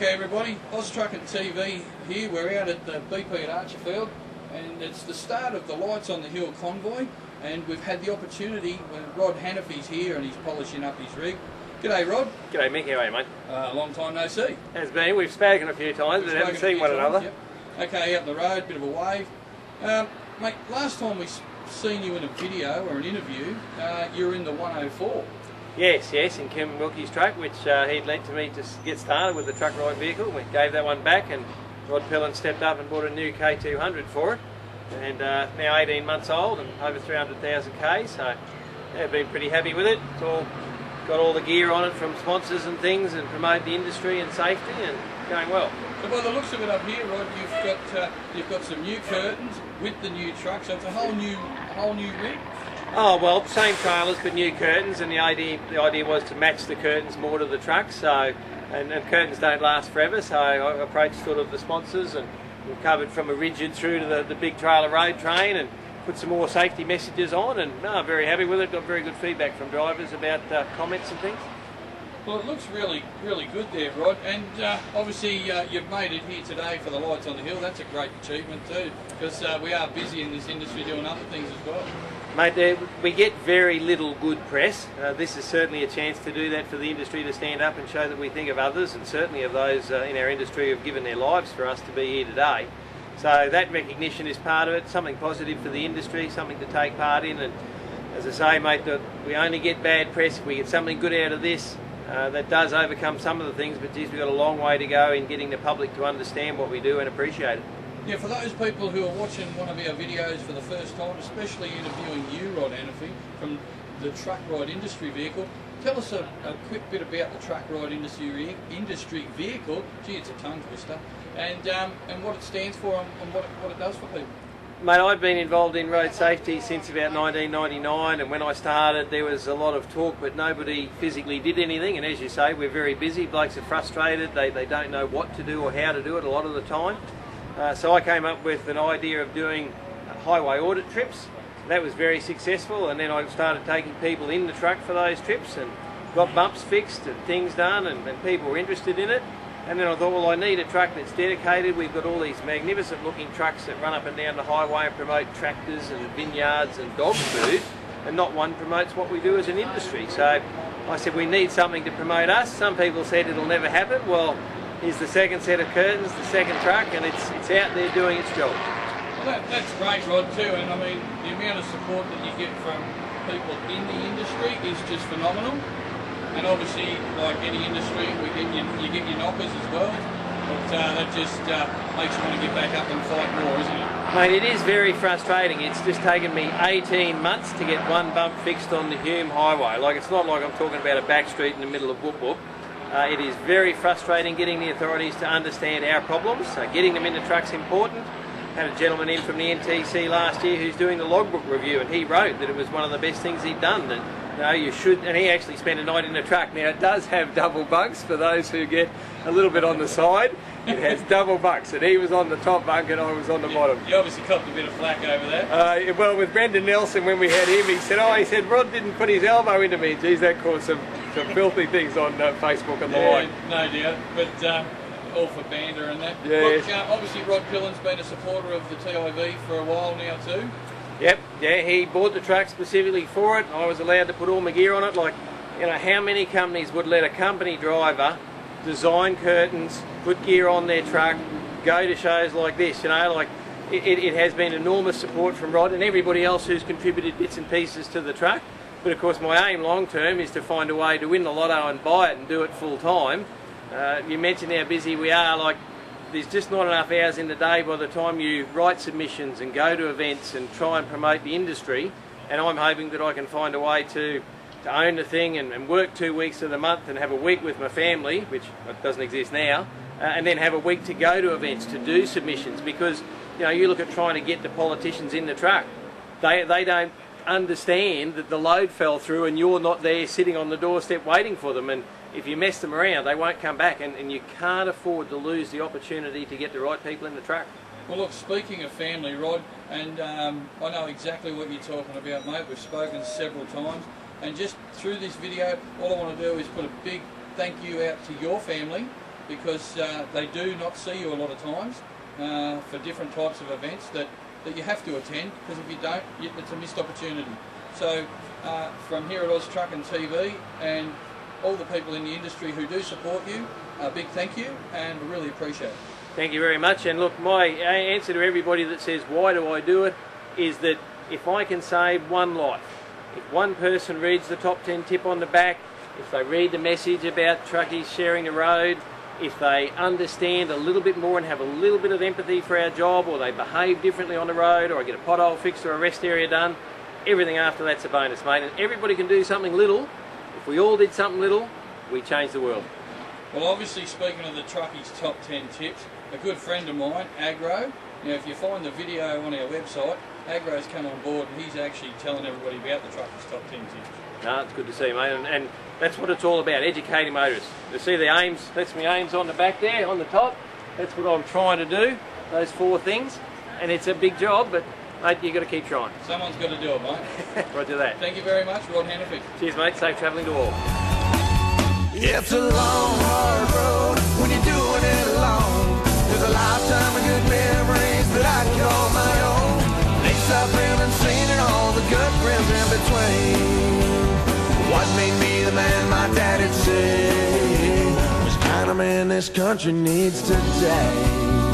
Okay everybody, Oztruckintv here. We're out at the BP at Archerfield and it's the start of the Lights on the Hill convoy, and we've had the opportunity when Rod Hannifey's here and he's polishing up his rig. G'day Rod. G'day Mick, how are you mate? Long time no see. Has been, we've spoken a few times but haven't seen one another. Yep. Okay, out the road, bit of a wave. Mate, last time we seen you in a video or an interview, you were in the 104. Yes, in Kim Wilkie's truck, which he'd lent to me to get started with the Truckright vehicle. We gave that one back and Rod Pilon stepped up and bought a new K200 for it. And now 18 months old and over 300,000 Ks, so yeah, been pretty happy with it. It's all got all the gear on it from sponsors and things, and promote the industry and safety, and going well. So by the looks of it up here, Rod, you've got some new curtains with the new truck, so it's a whole new rig. Oh well, same trailers but new curtains, and the idea was to match the curtains more to the truck. So, and curtains don't last forever, so I approached sort of the sponsors and we've covered from a rigid through to the big trailer road train, and put some more safety messages on, and I'm very happy with it. Got very good feedback from drivers about comments and things. Well, it looks really good there, Rod, and obviously you've made it here today for the Lights on the Hill. That's a great achievement too, because we are busy in this industry doing other things as well. Mate, we get very little good press. This is certainly a chance to do that for the industry, to stand up and show that we think of others, and certainly of those in our industry who have given their lives for us to be here today. So that recognition is part of it, something positive for the industry, something to take part in. And as I say, mate, that we only get bad press if we get something good out of this. That does overcome some of the things, but geez, we've got a long way to go in getting the public to understand what we do and appreciate it. Yeah, for those people who are watching one of our videos for the first time, especially interviewing you, Rod Hannifey, from the Truckright Industry Vehicle, tell us a quick bit about the Truckright Industry Vehicle. Gee, it's a tongue twister. And what it stands for and what it does for people. Mate, I've been involved in road safety since about 1999, and when I started there was a lot of talk but nobody physically did anything, and as you say, we're very busy. Blokes are frustrated, they don't know what to do or how to do it a lot of the time. So I came up with an idea of doing highway audit trips. That was very successful, and then I started taking people in the truck for those trips and got bumps fixed and things done, and people were interested in it. And then I thought, well, I need a truck that's dedicated. We've got all these magnificent looking trucks that run up and down the highway and promote tractors and vineyards and dog food, and not one promotes what we do as an industry. So I said, we need something to promote us. Some people said it'll never happen. Well, here's the second set of curtains, the second truck, and it's out there doing its job. Well, that's great, Rod, too, and I mean, the amount of support that you get from people in the industry is just phenomenal. And obviously, like any industry, you get your knockers as well, but that just makes you want to get back up and fight more, isn't it? Mate, it is very frustrating. It's just taken me 18 months to get one bump fixed on the Hume Highway. Like, it's not like I'm talking about a back street in the middle of Whoop Whoop. It is very frustrating getting the authorities to understand our problems. Getting them into trucks important. Had a gentleman in from the NTC last year who's doing the logbook review, and he wrote that it was one of the best things he'd done. That, you know, you should, and he actually spent a night in a truck. Now, it does have double bunks for those who get a little bit on the side. It has double bunks, and he was on the top bunk and I was on the bottom. You obviously copped a bit of flack over that. Well, with Brendan Nelson, when we had him, he said, Rod didn't put his elbow into me. Geez, that caused some filthy things on Facebook and the like. No doubt, but all for banter and that. Yeah, look, obviously Rod Pilon's been a supporter of the TIV for a while now too. Yep, yeah, he bought the truck specifically for it. I was allowed to put all my gear on it. Like, you know, how many companies would let a company driver design curtains, put gear on their truck, go to shows like this? You know, like, it has been enormous support from Rod and everybody else who's contributed bits and pieces to the truck. But of course my aim long term is to find a way to win the lotto and buy it and do it full time. You mentioned how busy we are. Like, there's just not enough hours in the day by the time you write submissions and go to events and try and promote the industry, and I'm hoping that I can find a way to own the thing and work 2 weeks of the month and have a week with my family, which doesn't exist now, and then have a week to go to events to do submissions, because, you know, you look at trying to get the politicians in the truck, they don't understand that the load fell through and you're not there sitting on the doorstep waiting for them, and if you mess them around they won't come back, and you can't afford to lose the opportunity to get the right people in the truck. Well look, speaking of family, Rod, and I know exactly what you're talking about, mate. We've spoken several times, and just through this video all I want to do is put a big thank you out to your family because they do not see you a lot of times for different types of events that you have to attend, because if you don't, it's a missed opportunity. So from here at Oztruckintv and all the people in the industry who do support you, a big thank you, and we really appreciate it. Thank you very much. And look, my answer to everybody that says, why do I do it, is that if I can save one life, if one person reads the top 10 tip on the back, if they read the message about truckies sharing the road, if they understand a little bit more and have a little bit of empathy for our job, or they behave differently on the road, or I get a pothole fixed or a rest area done, everything after that's a bonus, mate. And everybody can do something little. If we all did something little, we change the world. Well, obviously, speaking of the truckies' top 10 tips, a good friend of mine, Agro, now if you find the video on our website, Agro's come on board and he's actually telling everybody about the truckies' top 10 tips. No, it's good to see, mate, and that's what it's all about, educating motorists. You see the aims, that's my aims on the back there, on the top. That's what I'm trying to do, those 4 things, and it's a big job, but mate, you've got to keep trying. Someone's got to do it, mate. Roger that. Thank you very much, Rod Hannifey. Cheers, mate. Safe travelling to all. It's a long, hard road when you're doing it alone. There's a lifetime of good memories that I call my own. Things I've been and seen and all the good friends in between. What made me the man my dad'd say was the kind of man this country needs today.